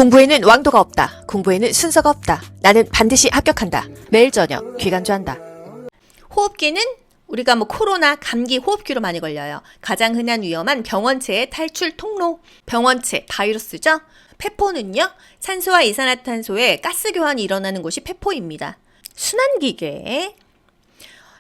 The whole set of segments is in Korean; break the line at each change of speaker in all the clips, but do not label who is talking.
공부에는 왕도가 없다. 공부에는 순서가 없다. 나는 반드시 합격한다. 매일 저녁 귀간주한다.
호흡기는 우리가 코로나, 감기, 호흡기로 많이 걸려요. 가장 흔한 위험한 병원체의 탈출 통로. 병원체, 바이러스죠. 폐포는요, 산소와 이산화탄소의 가스 교환이 일어나는 곳이 폐포입니다. 순환기계.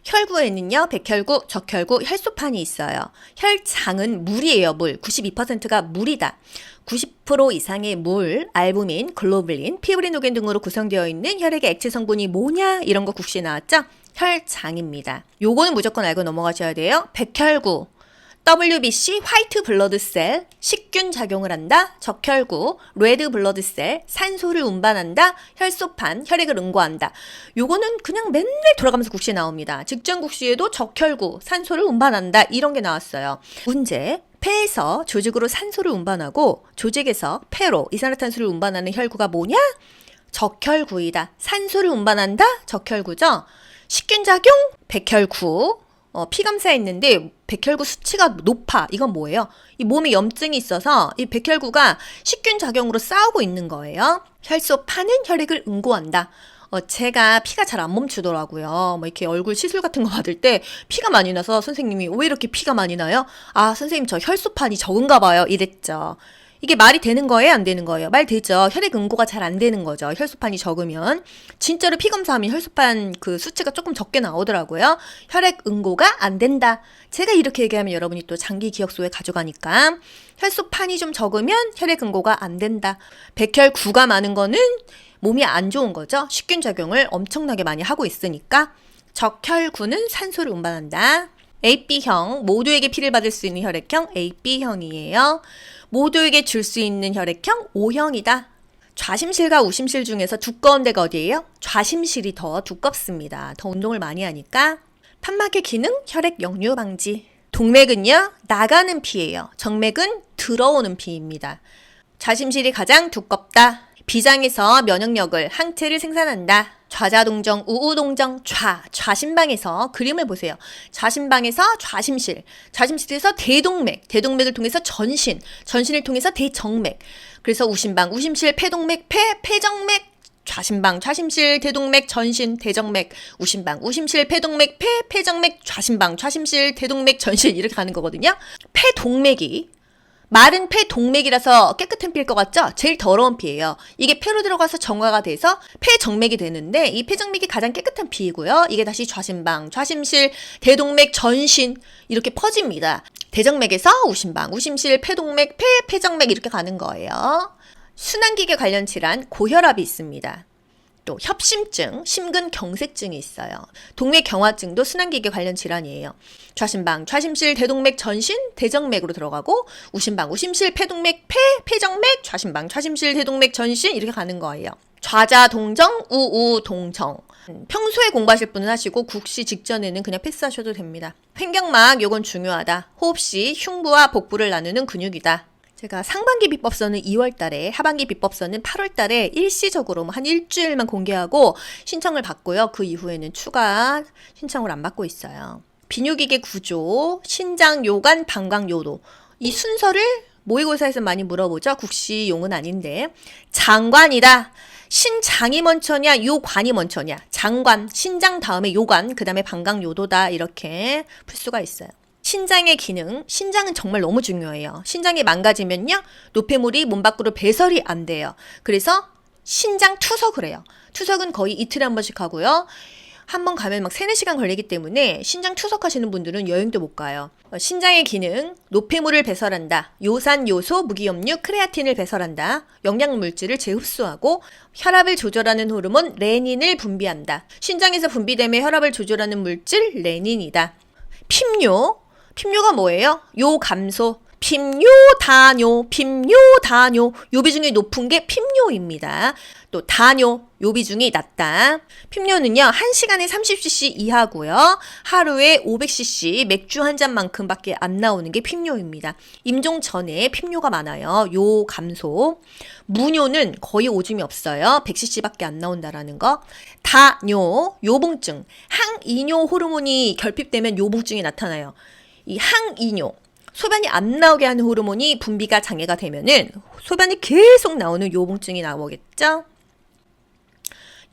혈구에는요, 백혈구, 적혈구, 혈소판이 있어요. 혈장은 물이에요, 물. 92%가 물이다. 90% 이상의 물, 알부민, 글로불린, 피브리노겐 등으로 구성되어 있는 혈액의 액체 성분이 뭐냐? 이런 거 국시에 나왔죠? 혈장입니다. 요거는 무조건 알고 넘어가셔야 돼요. 백혈구, WBC, 화이트 블러드셀, 식균 작용을 한다. 적혈구, 레드 블러드셀, 산소를 운반한다. 혈소판, 혈액을 응고한다. 요거는 그냥 맨날 돌아가면서 국시에 나옵니다. 직전 국시에도 적혈구, 산소를 운반한다. 이런 게 나왔어요. 문제. 폐에서 조직으로 산소를 운반하고 조직에서 폐로 이산화탄소를 운반하는 혈구가 뭐냐? 적혈구이다. 산소를 운반한다? 적혈구죠. 식균작용? 백혈구. 피 검사했는데 백혈구 수치가 높아. 이건 뭐예요? 이 몸에 염증이 있어서 이 백혈구가 식균작용으로 싸우고 있는 거예요. 혈소판은 혈액을 응고한다. 제가 피가 잘 안 멈추더라고요. 이렇게 얼굴 시술 같은 거 받을 때 피가 많이 나서 선생님이 왜 이렇게 피가 많이 나요? 아, 선생님 저 혈소판이 적은가 봐요. 이랬죠. 이게 말이 되는 거예요? 안 되는 거예요? 말 되죠. 혈액 응고가 잘 안 되는 거죠. 혈소판이 적으면. 진짜로 피 검사하면 혈소판 그 수치가 조금 적게 나오더라고요. 혈액 응고가 안 된다. 제가 이렇게 얘기하면 여러분이 또 장기 기억소에 가져가니까 혈소판이 좀 적으면 혈액 응고가 안 된다. 백혈구가 많은 거는 몸이 안 좋은 거죠. 식균작용을 엄청나게 많이 하고 있으니까. 적혈구는 산소를 운반한다. AB형, 모두에게 피를 받을 수 있는 혈액형 AB형이에요. 모두에게 줄 수 있는 혈액형 O형이다. 좌심실과 우심실 중에서 두꺼운 데가 어디예요? 좌심실이 더 두껍습니다. 더 운동을 많이 하니까. 판막의 기능, 혈액 역류 방지. 동맥은요, 나가는 피예요. 정맥은 들어오는 피입니다. 좌심실이 가장 두껍다. 비장에서 면역력을, 항체를 생산한다. 좌자동정, 우우동정, 좌심방에서 그림을 보세요. 좌심방에서 좌심실, 좌심실에서 대동맥, 대동맥을 통해서 전신, 전신을 통해서 대정맥. 그래서 우심방, 우심실, 폐동맥, 폐정맥, 좌심방, 좌심실, 대동맥, 전신, 대정맥, 우심방, 우심실, 폐동맥, 폐정맥, 좌심방, 좌심실, 대동맥, 전신 이렇게 가는 거거든요. 폐동맥이 마른 폐동맥이라서 깨끗한 피일 것 같죠? 제일 더러운 피예요. 이게 폐로 들어가서 정화가 돼서 폐정맥이 되는데 이 폐정맥이 가장 깨끗한 피이고요. 이게 다시 좌심방, 좌심실, 대동맥, 전신 이렇게 퍼집니다. 대정맥에서 우심방, 우심실, 폐동맥, 폐정맥 이렇게 가는 거예요. 순환기계 관련 질환, 고혈압이 있습니다. 또 협심증, 심근경색증이 있어요. 동맥경화증도 순환기계 관련 질환이에요. 좌심방, 좌심실, 대동맥, 전신, 대정맥으로 들어가고 우심방, 우심실, 폐동맥, 폐정맥, 좌심방, 좌심실, 대동맥, 전신 이렇게 가는 거예요. 좌자동정, 우우동정. 평소에 공부하실 분은 하시고 국시 직전에는 그냥 패스하셔도 됩니다. 횡격막, 요건 중요하다. 호흡시, 흉부와 복부를 나누는 근육이다. 제가 상반기 비법서는 2월 달에, 하반기 비법서는 8월 달에 일시적으로 한 일주일만 공개하고 신청을 받고요. 그 이후에는 추가 신청을 안 받고 있어요. 비뇨기계 구조, 신장, 요관, 방광, 요도. 이 순서를 모의고사에서 많이 물어보죠. 국시용은 아닌데. 장관이다. 신장이 먼저냐, 요관이 먼저냐. 장관, 신장 다음에 요관, 그 다음에 방광, 요도다. 이렇게 풀 수가 있어요. 신장의 기능, 신장은 정말 너무 중요해요. 신장이 망가지면요, 노폐물이 몸 밖으로 배설이 안 돼요. 그래서 신장 투석을 해요. 투석은 거의 이틀에 한 번씩 하고요. 한 번 가면 3-4시간 걸리기 때문에 신장 투석하시는 분들은 여행도 못 가요. 신장의 기능, 노폐물을 배설한다. 요산, 요소, 무기염류, 크레아틴을 배설한다. 영양물질을 재흡수하고 혈압을 조절하는 호르몬 레닌을 분비한다. 신장에서 분비되며 혈압을 조절하는 물질 레닌이다. 핍뇨, 핍뇨가 뭐예요? 요감소, 핍뇨, 다뇨, 요 비중이 높은 게 핍뇨입니다. 또 다뇨, 요 비중이 낮다. 핍뇨는요, 1시간에 30cc 이하고요. 하루에 500cc 맥주 한 잔만큼밖에 안 나오는 게 핍뇨입니다. 임종 전에 핍뇨가 많아요. 요 감소. 무뇨는 거의 오줌이 없어요. 100cc밖에 안 나온다라는 거. 다뇨, 요봉증. 항이뇨 호르몬이 결핍되면 요봉증이 나타나요. 이 항이뇨. 소변이 안 나오게 하는 호르몬이 분비가 장애가 되면은 소변이 계속 나오는 요봉증이 나오겠죠.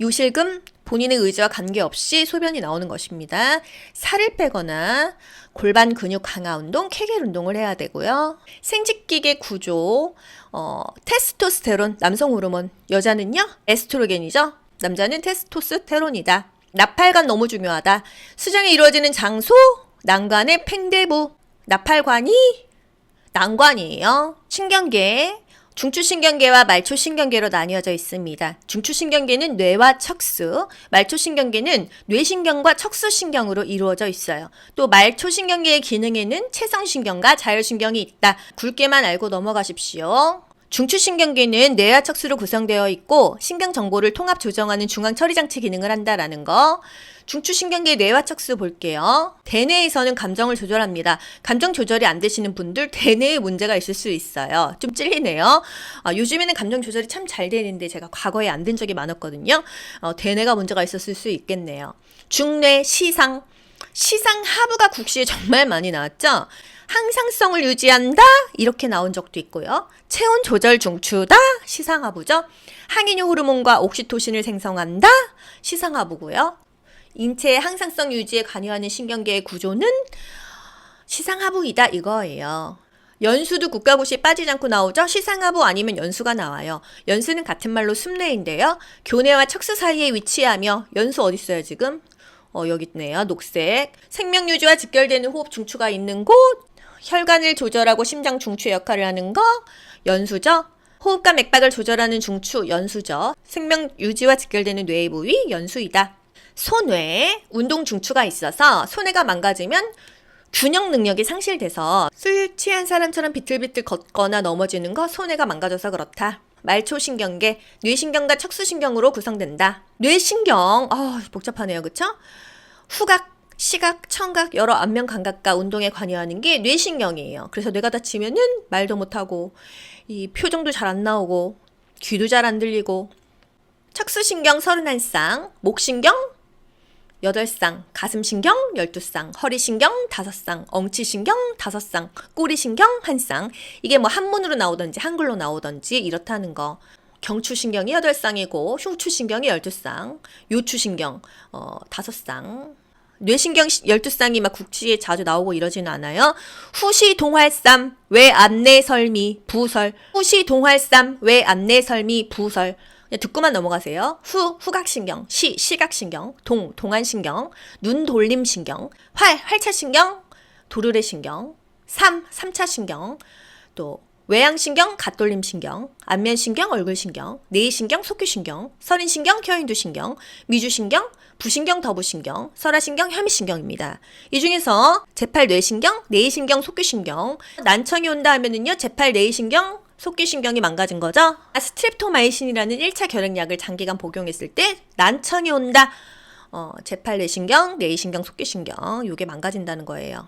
요실금, 본인의 의지와 관계없이 소변이 나오는 것입니다. 살을 빼거나 골반 근육 강화 운동, 케겔 운동을 해야 되고요. 생殖기계 구조, 테스토스테론, 남성 호르몬, 여자는요 에스트로겐이죠. 남자는 테스토스테론이다. 나팔관 너무 중요하다. 수정이 이루어지는 장소, 난관의 팽대부. 나팔관이 난관이에요. 신경계, 중추신경계와 말초신경계로 나뉘어져 있습니다. 중추신경계는 뇌와 척수, 말초신경계는 뇌신경과 척수신경으로 이루어져 있어요. 또 말초신경계의 기능에는 체성신경과 자율신경이 있다. 굵게만 알고 넘어가십시오. 중추신경계는 뇌와 척수로 구성되어 있고 신경 정보를 통합 조정하는 중앙 처리 장치 기능을 한다라는 거. 중추신경계 뇌와 척수 볼게요. 대뇌에서는 감정을 조절합니다. 감정 조절이 안 되시는 분들 대뇌에 문제가 있을 수 있어요. 좀 찔리네요. 요즘에는 감정 조절이 참 잘 되는데 제가 과거에 안 된 적이 많았거든요. 대뇌가 문제가 있었을 수 있겠네요. 중뇌, 시상. 시상 하부가 국시에 정말 많이 나왔죠. 항상성을 유지한다 이렇게 나온 적도 있고요. 체온 조절 중추다 시상하부죠. 항이뇨 호르몬과 옥시토신을 생성한다 시상하부고요. 인체의 항상성 유지에 관여하는 신경계의 구조는 시상하부이다 이거예요. 연수도 국가고시에 빠지지 않고 나오죠. 시상하부 아니면 연수가 나와요. 연수는 같은 말로 숨뇌인데요. 교내와 척수 사이에 위치하며 연수 어디 있어요 지금? 여기 있네요. 녹색. 생명 유지와 직결되는 호흡 중추가 있는 곳. 혈관을 조절하고 심장 중추의 역할을 하는 거 연수죠. 호흡과 맥박을 조절하는 중추 연수죠. 생명 유지와 직결되는 뇌의 부위 연수이다. 소뇌, 운동 중추가 있어서 소뇌가 망가지면 균형 능력이 상실돼서 술 취한 사람처럼 비틀비틀 걷거나 넘어지는 거 소뇌가 망가져서 그렇다. 말초신경계, 뇌신경과 척수신경으로 구성된다. 뇌신경, 복잡하네요. 그쵸? 후각, 시각, 청각, 여러 안면 감각과 운동에 관여하는 게 뇌신경이에요. 그래서 뇌가 다치면은 말도 못하고 이 표정도 잘 안 나오고 귀도 잘 안 들리고. 척수신경 31쌍, 목신경 8쌍, 가슴신경 12쌍, 허리신경 5쌍, 엉치신경 5쌍, 꼬리신경 1쌍. 이게 뭐 한문으로 나오든지 한글로 나오든지 이렇다는 거. 경추신경이 8쌍이고 흉추신경이 12쌍, 요추신경 5쌍. 뇌신경 12쌍이 막 국지에 자주 나오고 이러지는 않아요. 후시동활삼, 외안내설미, 부설. 후시동활삼, 외안내설미, 부설. 그냥 듣고만 넘어가세요. 후각신경, 시각신경, 동안신경, 눈돌림신경, 활차신경, 도르래신경, 삼차신경, 또 외양신경, 갓돌림신경, 안면신경, 얼굴신경, 내의신경, 속규신경, 서린신경, 혀인두신경, 미주신경, 부신경, 더부신경, 설화신경, 혐의신경입니다. 이 중에서 제8뇌신경, 내의신경, 속규신경, 난청이 온다 하면은요, 제8 내의신경, 속귀신경이 망가진 거죠. 스트랩토마이신이라는 1차 결핵약을 장기간 복용했을 때 난청이 온다. 제8 뇌신경, 내의신경, 속귀신경 요게 망가진다는 거예요.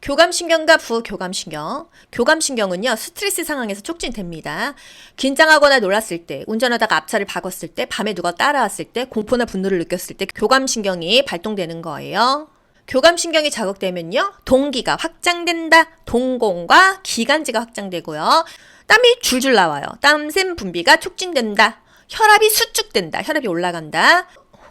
교감신경과 부교감신경. 교감신경은요, 스트레스 상황에서 촉진됩니다. 긴장하거나 놀랐을 때, 운전하다가 앞차를 박았을 때, 밤에 누가 따라왔을 때, 공포나 분노를 느꼈을 때 교감신경이 발동되는 거예요. 교감신경이 자극되면요, 동기가 확장된다. 동공과 기관지가 확장되고요. 땀이 줄줄 나와요. 땀샘 분비가 촉진된다. 혈압이 수축된다. 혈압이 올라간다.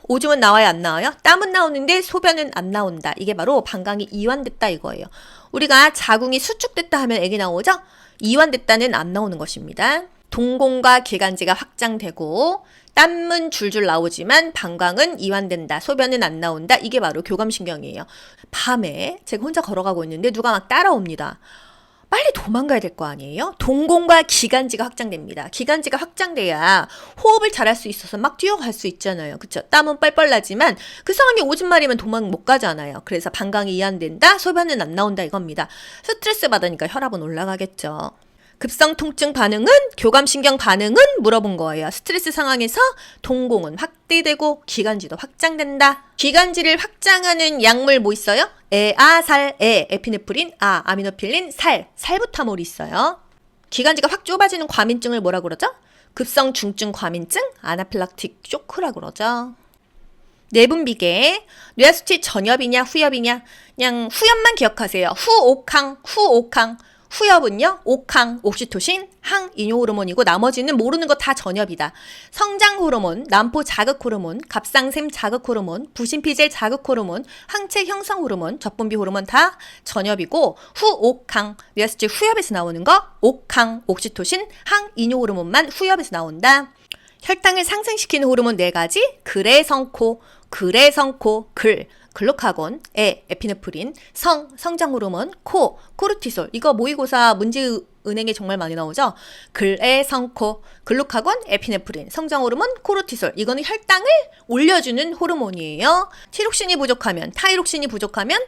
오줌은 나와요, 안 나와요? 땀은 나오는데 소변은 안 나온다. 이게 바로 방광이 이완됐다 이거예요. 우리가 자궁이 수축됐다 하면 애기 나오죠? 이완됐다는 안 나오는 것입니다. 동공과 기관지가 확장되고 땀은 줄줄 나오지만 방광은 이완된다. 소변은 안 나온다. 이게 바로 교감신경이에요. 밤에 제가 혼자 걸어가고 있는데 누가 막 따라옵니다. 빨리 도망가야 될 거 아니에요? 동공과 기관지가 확장됩니다. 기관지가 확장돼야 호흡을 잘할 수 있어서 막 뛰어갈 수 있잖아요. 그쵸? 땀은 뻘뻘 나지만 그 상황에 오줌 마리면 도망 못 가잖아요. 그래서 방광이 이완된다, 소변은 안 나온다 이겁니다. 스트레스 받으니까 혈압은 올라가겠죠. 급성 통증 반응은, 교감신경 반응은 물어본 거예요. 스트레스 상황에서 동공은 확대되고 기관지도 확장된다. 기관지를 확장하는 약물 뭐 있어요? 살, 에피네프린, 아미노필린, 살부타몰이 있어요. 기관지가 확 좁아지는 과민증을 뭐라고 그러죠? 급성 중증 과민증, 아나필락틱 쇼크라고 그러죠. 내분비계. 뇌하수치 전엽이냐 후엽이냐. 그냥 후엽만 기억하세요. 후옥항. 후엽은요, 옥항, 옥시토신, 항, 이뇨 호르몬이고 나머지는 모르는 거 다 전엽이다. 성장 호르몬, 난포 자극 호르몬, 갑상샘 자극 호르몬, 부신피젤 자극 호르몬, 항체 형성 호르몬, 젖분비 호르몬 다 전엽이고 후옥항, 뇌하수치 후엽에서 나오는 거 옥항, 옥시토신, 항, 이뇨 호르몬만 후엽에서 나온다. 혈당을 상승시키는 호르몬 4가지, 글해성코, 글루카곤, 에피네프린, 성장 호르몬, 코르티솔. 이거 모의고사 문제 은행에 정말 많이 나오죠? 글해성코, 글루카곤, 에피네프린, 성장 호르몬, 코르티솔. 이거는 혈당을 올려주는 호르몬이에요. 티록신이 부족하면, 타이록신이 부족하면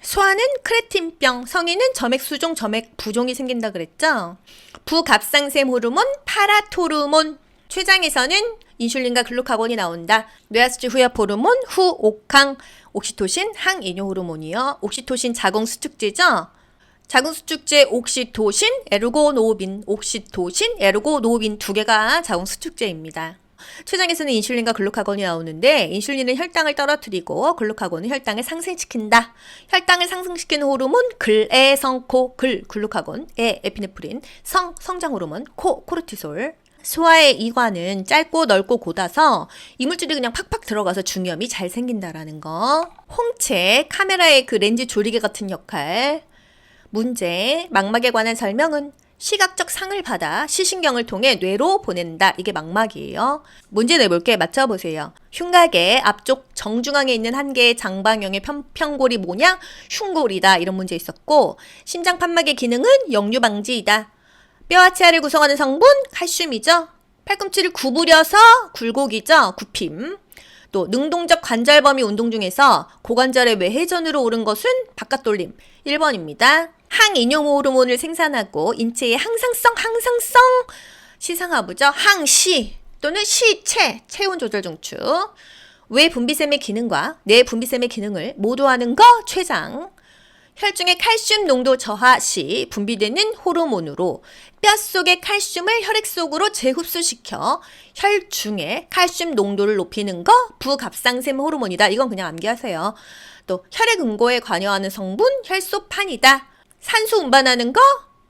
소아는 크레틴병, 성인은 점액 수종, 점액 부종이 생긴다 그랬죠? 부갑상샘 호르몬, 파라토르몬. 췌장에서는 인슐린과 글루카곤이 나온다. 뇌하수치 후엽 호르몬, 후옥항, 옥시토신, 항이뇨 호르몬이요. 옥시토신 자궁수축제죠. 자궁수축제 옥시토신, 에르고노빈, 두 개가 자궁수축제입니다. 췌장에서는 인슐린과 글루카곤이 나오는데 인슐린은 혈당을 떨어뜨리고 글루카곤은 혈당을 상승시킨다. 혈당을 상승시키는 호르몬 글해성코, 글루카곤, 에피네프린, 성장 호르몬, 코르티솔. 소아의 이관은 짧고 넓고 곧아서 이물질이 그냥 팍팍 들어가서 중염이 잘 생긴다라는 거. 홍채, 카메라의 그 렌즈 조리개 같은 역할. 문제, 망막에 관한 설명은 시각적 상을 받아 시신경을 통해 뇌로 보낸다. 이게 망막이에요. 문제 내볼게. 맞춰보세요. 흉곽의 앞쪽 정중앙에 있는 한 개의 장방형의 평골이 뭐냐? 흉골이다. 이런 문제 있었고, 심장 판막의 기능은 역류 방지이다. 뼈와 치아를 구성하는 성분 칼슘이죠. 팔꿈치를 구부려서 굴곡이죠. 굽힘. 또 능동적 관절 범위 운동 중에서 고관절의 외회전으로 오른 것은 바깥돌림. 1번입니다. 항이뇨 호르몬을 생산하고 인체의 항상성 시상하부죠. 항시 또는 시체, 체온 조절 중추. 외 분비샘의 기능과 내 분비샘의 기능을 모두 하는 거 췌장. 혈중의 칼슘 농도 저하 시 분비되는 호르몬으로 뼛속의 칼슘을 혈액 속으로 재흡수시켜 혈중의 칼슘 농도를 높이는 거 부갑상샘 호르몬이다. 이건 그냥 암기하세요. 또 혈액 응고에 관여하는 성분 혈소판이다. 산소 운반하는 거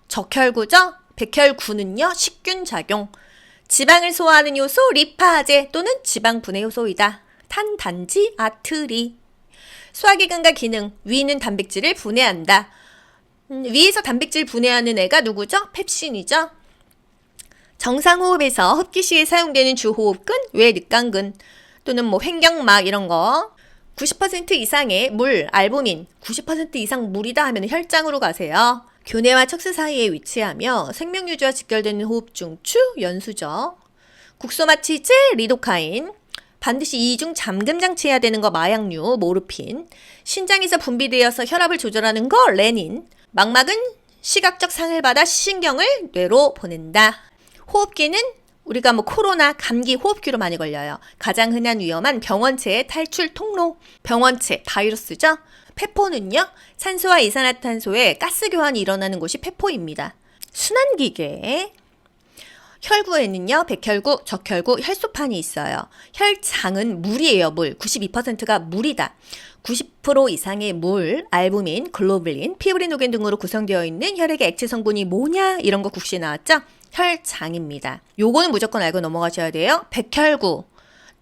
적혈구죠. 백혈구는요 식균 작용. 지방을 소화하는 요소 리파제 또는 지방 분해 요소이다. 탄단지 아트리. 소화기관과 기능, 위는 단백질을 분해한다. 위에서 단백질 분해하는 애가 누구죠? 펩신이죠. 정상호흡에서 흡기 시에 사용되는 주호흡근, 외늑강근 또는 뭐 횡격막 이런 거. 90% 이상의 물, 알부민, 90% 이상 물이다 하면 혈장으로 가세요. 교내와 척수 사이에 위치하며 생명유지와 직결되는 호흡중추, 연수죠. 국소마취제, 리도카인. 반드시 이중 잠금장치해야 되는 거 마약류, 모르핀. 신장에서 분비되어서 혈압을 조절하는 거 레닌. 망막은 시각적 상을 받아 시신경을 뇌로 보낸다. 호흡기는 우리가 뭐 코로나, 감기, 호흡기로 많이 걸려요. 가장 흔한 위험한 병원체의 탈출 통로. 병원체, 바이러스죠. 폐포는요. 산소와 이산화탄소의 가스 교환이 일어나는 곳이 폐포입니다. 순환기계. 혈구에는요, 백혈구, 적혈구, 혈소판이 있어요. 혈장은 물이에요, 물. 92%가 물이다. 90% 이상의 물, 알부민, 글로불린, 피브리노겐 등으로 구성되어 있는 혈액의 액체 성분이 뭐냐? 이런 거 국시에 나왔죠? 혈장입니다. 요거는 무조건 알고 넘어가셔야 돼요. 백혈구,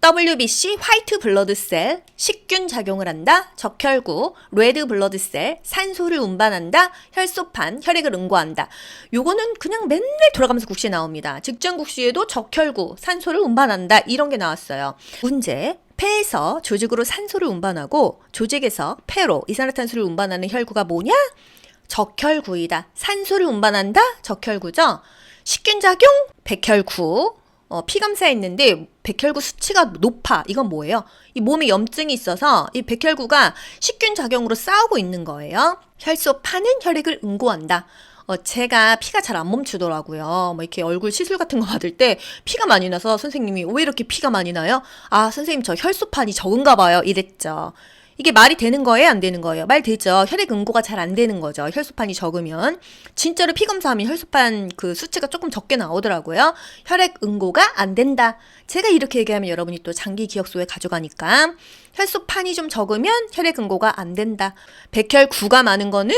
WBC, 화이트 블러드셀, 식균 작용을 한다. 적혈구, 레드 블러드셀, 산소를 운반한다. 혈소판, 혈액을 응고한다. 요거는 그냥 맨날 돌아가면서 국시에 나옵니다. 직전 국시에도 적혈구, 산소를 운반한다. 이런 게 나왔어요. 문제, 폐에서 조직으로 산소를 운반하고 조직에서 폐로 이산화탄소를 운반하는 혈구가 뭐냐? 적혈구이다. 산소를 운반한다. 적혈구죠. 식균작용, 백혈구. 피 검사했는데 백혈구 수치가 높아. 이건 뭐예요? 이 몸에 염증이 있어서 이 백혈구가 식균 작용으로 싸우고 있는 거예요. 혈소판은 혈액을 응고한다. 제가 피가 잘 안 멈추더라고요. 뭐 이렇게 얼굴 시술 같은 거 받을 때 피가 많이 나서 선생님이 왜 이렇게 피가 많이 나요? 아, 선생님 저 혈소판이 적은가 봐요. 이랬죠. 이게 말이 되는 거예요? 안 되는 거예요? 말 되죠. 혈액 응고가 잘 안 되는 거죠. 혈소판이 적으면. 진짜로 피 검사하면 혈소판 그 수치가 조금 적게 나오더라고요. 혈액 응고가 안 된다. 제가 이렇게 얘기하면 여러분이 또 장기 기억소에 가져가니까 혈소판이 좀 적으면 혈액 응고가 안 된다. 백혈구가 많은 거는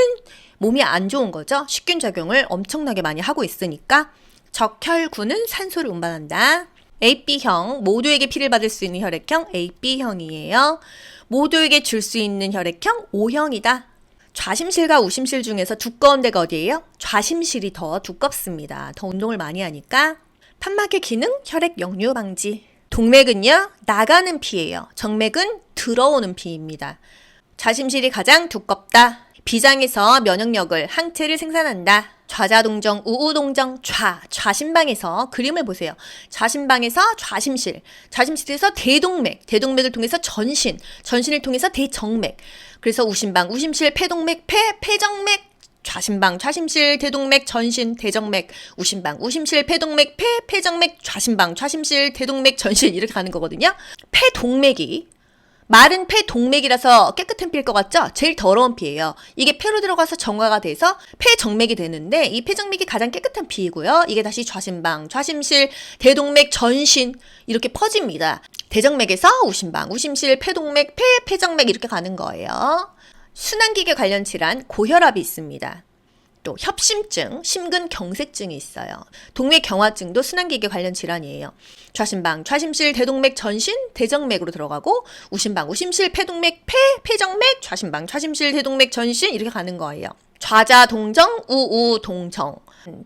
몸이 안 좋은 거죠. 식균 작용을 엄청나게 많이 하고 있으니까. 적혈구는 산소를 운반한다. AB형, 모두에게 피를 받을 수 있는 혈액형 AB형이에요. 모두에게 줄 수 있는 혈액형 O형이다. 좌심실과 우심실 중에서 두꺼운 데가 어디예요? 좌심실이 더 두껍습니다. 더 운동을 많이 하니까. 판막의 기능, 혈액 역류 방지. 동맥은요, 나가는 피예요. 정맥은 들어오는 피입니다. 좌심실이 가장 두껍다. 비장에서 면역력을, 항체를 생산한다. 좌자동정, 우우동정, 좌심방에서 그림을 보세요. 좌심방에서 좌심실, 좌심실에서 대동맥, 대동맥을 통해서 전신, 전신을 통해서 대정맥. 그래서 우심방, 우심실, 폐동맥, 폐정맥, 좌심방, 좌심실, 대동맥, 전신, 대정맥, 우심방, 우심실, 폐동맥, 폐정맥, 좌심방, 좌심실, 대동맥, 전신 이렇게 가는 거거든요. 폐동맥이 마른 폐동맥이라서 깨끗한 피일 것 같죠? 제일 더러운 피예요. 이게 폐로 들어가서 정화가 돼서 폐정맥이 되는데 이 폐정맥이 가장 깨끗한 피이고요. 이게 다시 좌심방, 좌심실, 대동맥, 전신 이렇게 퍼집니다. 대정맥에서 우심방, 우심실, 폐동맥, 폐정맥 이렇게 가는 거예요. 순환기계 관련 질환, 고혈압이 있습니다. 또 협심증, 심근경색증이 있어요. 동맥경화증도 순환기계 관련 질환이에요. 좌심방, 좌심실, 대동맥, 전신, 대정맥으로 들어가고 우심방, 우심실, 폐동맥, 폐정맥, 좌심방, 좌심실, 대동맥, 전신 이렇게 가는 거예요. 좌자동정, 우우동정.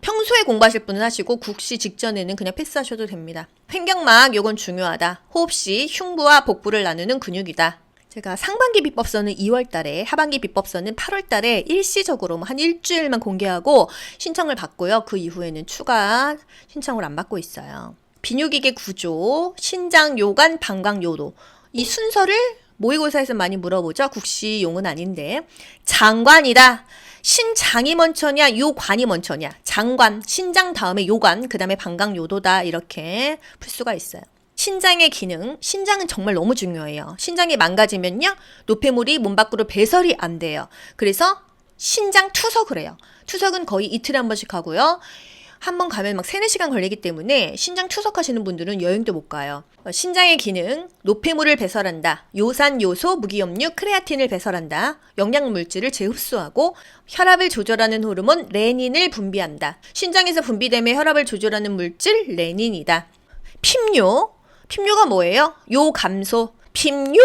평소에 공부하실 분은 하시고 국시 직전에는 그냥 패스하셔도 됩니다. 횡격막, 요건 중요하다. 호흡시, 흉부와 복부를 나누는 근육이다. 제가 상반기 비법서는 2월 달에, 하반기 비법서는 8월 달에 일시적으로 한 일주일만 공개하고 신청을 받고요. 그 이후에는 추가 신청을 안 받고 있어요. 비뇨기계 구조, 신장, 요관, 방광, 요도. 이 순서를 모의고사에서 많이 물어보죠. 국시용은 아닌데. 장관이다. 신장이 먼저냐, 요관이 먼저냐. 장관, 신장 다음에 요관, 그 다음에 방광, 요도다. 이렇게 풀 수가 있어요. 신장의 기능, 신장은 정말 너무 중요해요. 신장이 망가지면요, 노폐물이 몸 밖으로 배설이 안 돼요. 그래서 신장 투석을 해요. 투석은 거의 이틀에 한 번씩 하고요. 한 번 가면 막 3-4시간 걸리기 때문에 신장 투석하시는 분들은 여행도 못 가요. 신장의 기능, 노폐물을 배설한다. 요산, 요소, 무기염류, 크레아틴을 배설한다. 영양물질을 재흡수하고 혈압을 조절하는 호르몬 레닌을 분비한다. 신장에서 분비되며 혈압을 조절하는 물질 레닌이다. 핍뇨, 핍뇨가 뭐예요? 요감소, 핍뇨,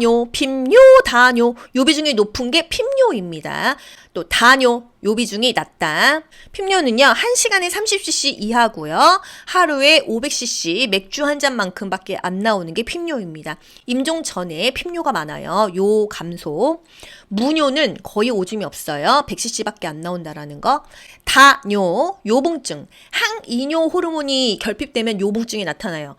요 비중이 높은 게 핍뇨입니다. 또 다뇨, 요 비중이 낮다. 핍뇨는요, 1시간에 30cc 이하고요. 하루에 500cc 맥주 한 잔만큼밖에 안 나오는 게 핍뇨입니다. 임종 전에 핍뇨가 많아요. 요 감소. 무뇨는 거의 오줌이 없어요. 100cc밖에 안 나온다라는 거. 다뇨, 요봉증. 항이뇨 호르몬이 결핍되면 요봉증이 나타나요.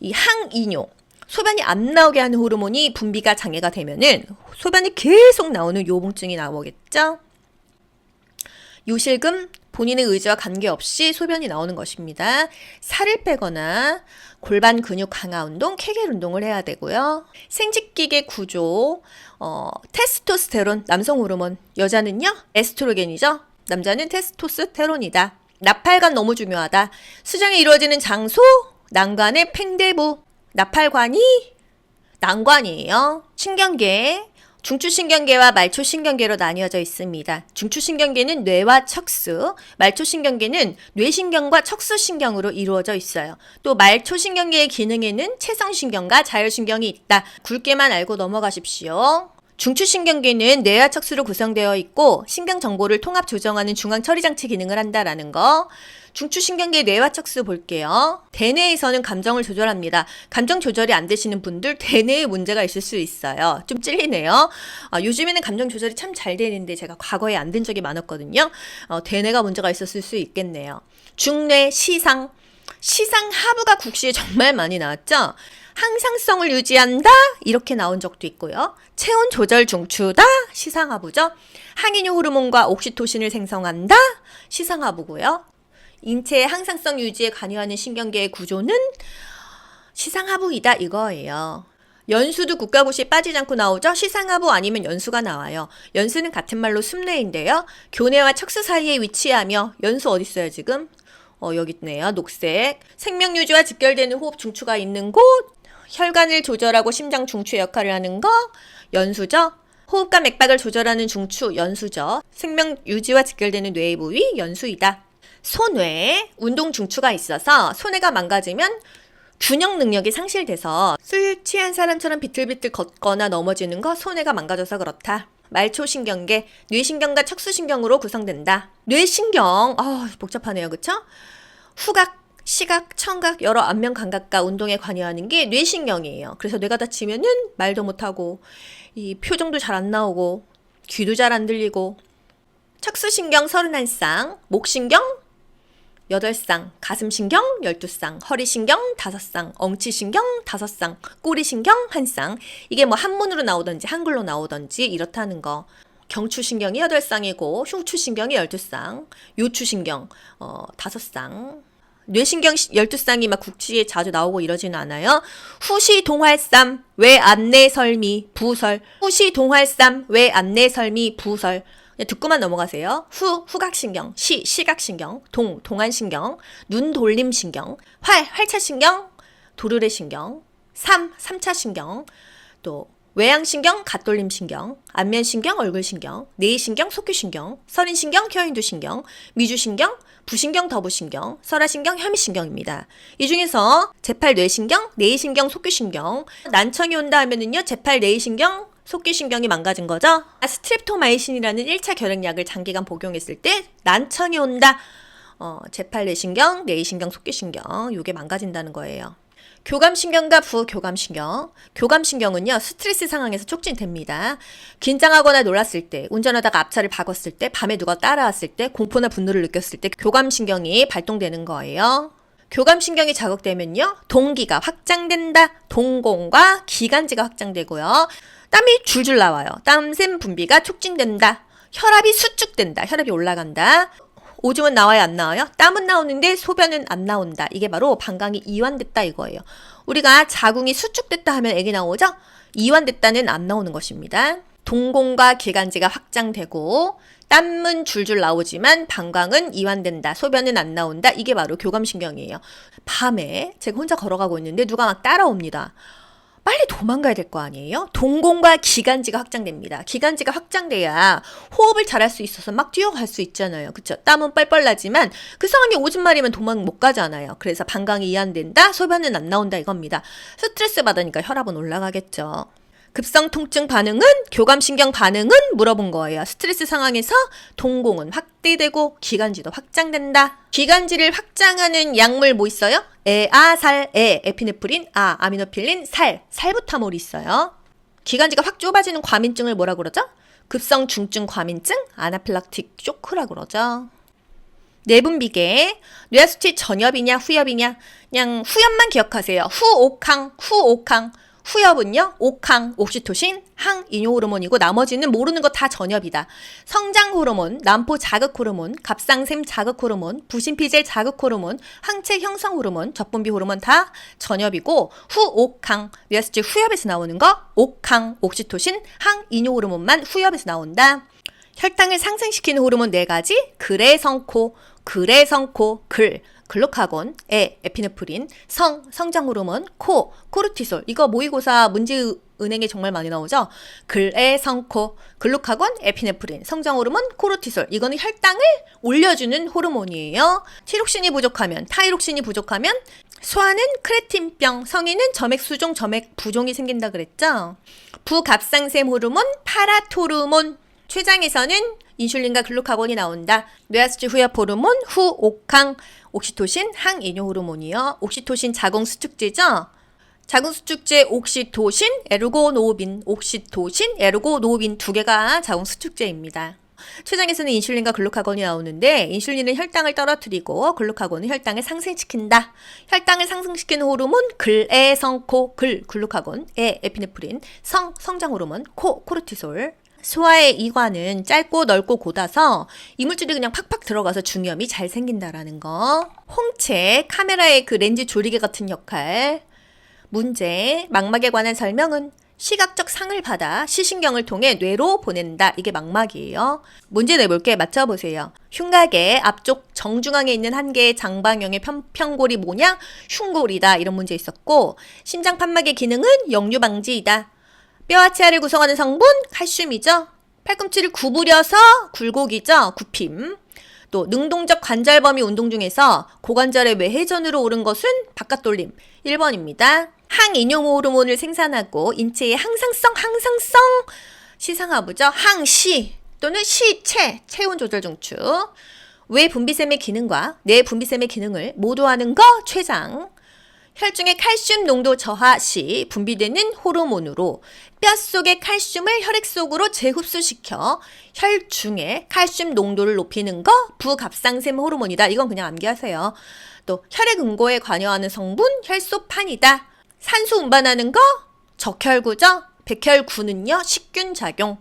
이 항이뇨, 소변이 안 나오게 하는 호르몬이 분비가 장애가 되면은 소변이 계속 나오는 요봉증이 나오겠죠. 요실금, 본인의 의지와 관계없이 소변이 나오는 것입니다. 살을 빼거나 골반 근육 강화 운동, 케겔 운동을 해야 되고요. 생殖기계 구조, 테스토스테론, 남성 호르몬, 여자는요 에스트로겐이죠. 남자는 테스토스테론이다. 나팔관 너무 중요하다. 수정이 이루어지는 장소, 난관의 팽대부. 나팔관이 난관이에요. 신경계, 중추신경계와 말초신경계로 나뉘어져 있습니다. 중추신경계는 뇌와 척수, 말초신경계는 뇌신경과 척수신경으로 이루어져 있어요. 또 말초신경계의 기능에는 체성신경과 자율신경이 있다. 굵게만 알고 넘어가십시오. 중추신경계는 뇌와 척수로 구성되어 있고 신경 정보를 통합 조정하는 중앙 처리장치 기능을 한다라는 거. 중추신경계 뇌와 척수 볼게요. 대뇌에서는 감정을 조절합니다. 감정 조절이 안 되시는 분들 대뇌에 문제가 있을 수 있어요. 좀 찔리네요. 요즘에는 감정 조절이 참 잘 되는데 제가 과거에 안 된 적이 많았거든요. 대뇌가 문제가 있었을 수 있겠네요. 중뇌, 시상. 시상 하부가 국시에 정말 많이 나왔죠. 항상성을 유지한다 이렇게 나온 적도 있고요. 체온 조절 중추다 시상하부죠. 항이뇨 호르몬과 옥시토신을 생성한다 시상하부고요. 인체의 항상성 유지에 관여하는 신경계의 구조는 시상하부이다 이거예요. 연수도 국가고시에 빠지지 않고 나오죠. 시상하부 아니면 연수가 나와요. 연수는 같은 말로 숲내인데요. 교내와 척수 사이에 위치하며 연수 어디 있어요 지금? 여기 있네요. 녹색. 생명유지와 직결되는 호흡 중추가 있는 곳. 혈관을 조절하고 심장 중추의 역할을 하는 거 연수죠. 호흡과 맥박을 조절하는 중추 연수죠. 생명 유지와 직결되는 뇌의 부위 연수이다. 손뇌 운동 중추가 있어서 손해가 망가지면 균형 능력이 상실돼서 술 취한 사람처럼 비틀비틀 걷거나 넘어지는 거 손해가 망가져서 그렇다. 말초신경계 뇌신경과 척수신경으로 구성된다. 뇌신경 복잡하네요. 그쵸? 후각 시각, 청각, 여러 안면 감각과 운동에 관여하는 게 뇌신경이에요. 그래서 뇌가 다치면은 말도 못하고 이 표정도 잘 안 나오고 귀도 잘 안 들리고. 척수신경 31쌍, 목신경 8쌍, 가슴신경 12쌍, 허리신경 5쌍, 엉치신경 5쌍, 꼬리신경 1쌍. 이게 뭐 한문으로 나오든지 한글로 나오든지 이렇다는 거. 경추신경이 8쌍이고 흉추신경이 12쌍, 요추신경 5쌍. 뇌신경 12쌍이 막 국지에 자주 나오고 이러지는 않아요. 후시 동활삼, 외안내설미, 부설. 후시 동활삼, 외안내설미, 부설. 그냥 듣고만 넘어가세요. 후각신경, 시각신경, 동안신경, 눈돌림신경, 활차신경, 도르래신경, 삼차신경, 또 외양신경, 갓돌림신경, 안면신경, 얼굴신경, 내신경, 속규신경, 서린신경, 혀인두신경, 미주신경, 부신경, 더부신경, 설화신경, 혐의신경입니다. 이 중에서 제8뇌신경, 내신경, 속규신경, 난청이 온다 하면은요, 제8 내신경, 속규신경이 망가진 거죠. 스트랩토마이신이라는 1차 결핵약을 장기간 복용했을 때 난청이 온다. 제8 뇌신경, 내신경, 속규신경, 이게 망가진다는 거예요. 교감신경과 부교감신경. 교감신경은요, 스트레스 상황에서 촉진됩니다. 긴장하거나 놀랐을 때, 운전하다가 앞차를 박았을 때, 밤에 누가 따라왔을 때, 공포나 분노를 느꼈을 때 교감신경이 발동되는 거예요. 교감신경이 자극되면요, 동기가 확장된다. 동공과 기관지가 확장되고요. 땀이 줄줄 나와요. 땀샘 분비가 촉진된다. 혈압이 수축된다. 혈압이 올라간다. 오줌은 나와요, 안 나와요? 땀은 나오는데 소변은 안 나온다. 이게 바로 방광이 이완됐다 이거예요. 우리가 자궁이 수축됐다 하면 애기 나오죠? 이완됐다는 안 나오는 것입니다. 동공과 기관지가 확장되고 땀은 줄줄 나오지만 방광은 이완된다. 소변은 안 나온다. 이게 바로 교감신경이에요. 밤에 제가 혼자 걸어가고 있는데 누가 막 따라옵니다. 빨리 도망가야 될 거 아니에요? 동공과 기관지가 확장됩니다. 기관지가 확장돼야 호흡을 잘할 수 있어서 막 뛰어갈 수 있잖아요. 그쵸? 땀은 뻘뻘 나지만 그 상황에 오줌 마리면 도망 못 가잖아요. 그래서 방광이 이완된다, 소변은 안 나온다 이겁니다. 스트레스 받으니까 혈압은 올라가겠죠. 급성 통증 반응은, 교감신경 반응은 물어본 거예요. 스트레스 상황에서 동공은 확대되고 기관지도 확장된다. 기관지를 확장하는 약물 뭐 있어요? 살, 에피네프린, 아미노필린, 살부타몰이 있어요. 기관지가 확 좁아지는 과민증을 뭐라 그러죠? 급성 중증 과민증, 아나필락틱 쇼크라고 그러죠. 내분비계, 뇌하수치 전엽이냐 후엽이냐, 그냥 후엽만 기억하세요. 후옥항. 후엽은요, 옥항, 옥시토신, 항이뇨 호르몬이고 나머지는 모르는 거 다 전엽이다. 성장 호르몬, 난포 자극 호르몬, 갑상샘 자극 호르몬, 부신피젤 자극 호르몬, 항체 형성 호르몬, 젖분비 호르몬 다 전엽이고 후옥항, 뇌하수치 후엽에서 나오는 거 옥항, 옥시토신, 항이뇨 호르몬만 후엽에서 나온다. 혈당을 상승시키는 호르몬 4가지, 글해성코, 글루카곤, 에피네프린, 성장 호르몬, 코르티솔. 이거 모의고사 문제은행에 정말 많이 나오죠. 글해성코, 글루카곤, 에피네프린, 성장 호르몬, 코르티솔. 이거는 혈당을 올려주는 호르몬이에요. 티록신이 부족하면, 타이록신이 부족하면 소아는 크레틴병, 성인은 점액 수종, 점액 부종이 생긴다 그랬죠. 부갑상샘 호르몬, 파라토르몬. 췌장에서는 인슐린과 글루카곤이 나온다. 뇌하수치 후엽 호르몬, 후옥항, 옥시토신, 항이뇨 호르몬이요. 옥시토신 자궁수축제죠. 자궁수축제 옥시토신, 에르고노빈, 두 개가 자궁수축제입니다. 췌장에서는 인슐린과 글루카곤이 나오는데 인슐린은 혈당을 떨어뜨리고 글루카곤은 혈당을 상승시킨다. 혈당을 상승시키는 호르몬 글에성코, 글루카곤, 에피네프린, 성장 호르몬, 코르티솔. 소아의 이관은 짧고 넓고 곧아서 이물질이 그냥 팍팍 들어가서 중이염이 잘 생긴다라는 거. 홍채, 카메라의 그 렌즈 조리개 같은 역할. 문제, 망막에 관한 설명은 시각적 상을 받아 시신경을 통해 뇌로 보낸다. 이게 망막이에요. 문제 내볼게. 맞춰보세요. 흉곽의 앞쪽 정중앙에 있는 한 개의 장방형의 편골이 뭐냐? 흉골이다. 이런 문제 있었고, 심장 판막의 기능은 역류 방지이다. 뼈와 치아를 구성하는 성분 칼슘이죠. 팔꿈치를 구부려서 굴곡이죠. 굽힘. 또 능동적 관절 범위 운동 중에서 고관절의 외회전으로 오른 것은 바깥 돌림. 1번입니다. 항인용 호르몬을 생산하고 인체의 항상성 시상하부죠. 항시 또는 시체 체온 조절 중추. 외 분비샘의 기능과 내 분비샘의 기능을 모두 하는 거 췌장. 혈중의 칼슘 농도 저하 시 분비되는 호르몬으로 뼛속의 칼슘을 혈액 속으로 재흡수시켜 혈중의 칼슘 농도를 높이는 거 부갑상샘 호르몬이다. 이건 그냥 암기하세요. 또 혈액 응고에 관여하는 성분 혈소판이다. 산소 운반하는 거 적혈구죠. 백혈구는요 식균 작용.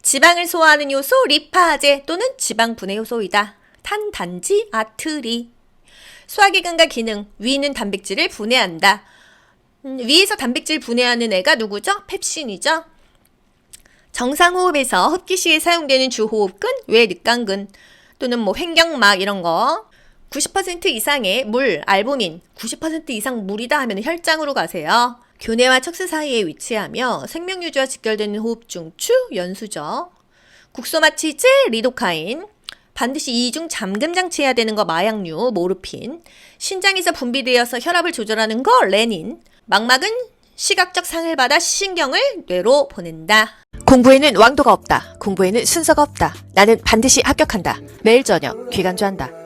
지방을 소화하는 요소 리파제 또는 지방 분해 효소이다. 탄단지 아트리. 소화기관과 기능, 위는 단백질을 분해한다. 위에서 단백질 분해하는 애가 누구죠? 펩신이죠. 정상호흡에서 흡기 시에 사용되는 주호흡근, 외늑강근 또는 횡격막 이런 거. 90% 이상의 물, 알부민, 90% 이상 물이다 하면 혈장으로 가세요. 교내와 척수 사이에 위치하며 생명유지와 직결되는 호흡중추, 연수죠. 국소마취제, 리도카인. 반드시 이중 잠금 장치해야 되는 거 마약류, 모르핀. 신장에서 분비되어서 혈압을 조절하는 거 레닌. 망막은 시각적 상을 받아 시신경을 뇌로 보낸다.
공부에는 왕도가 없다. 공부에는 순서가 없다. 나는 반드시 합격한다. 매일 저녁 귀간주한다.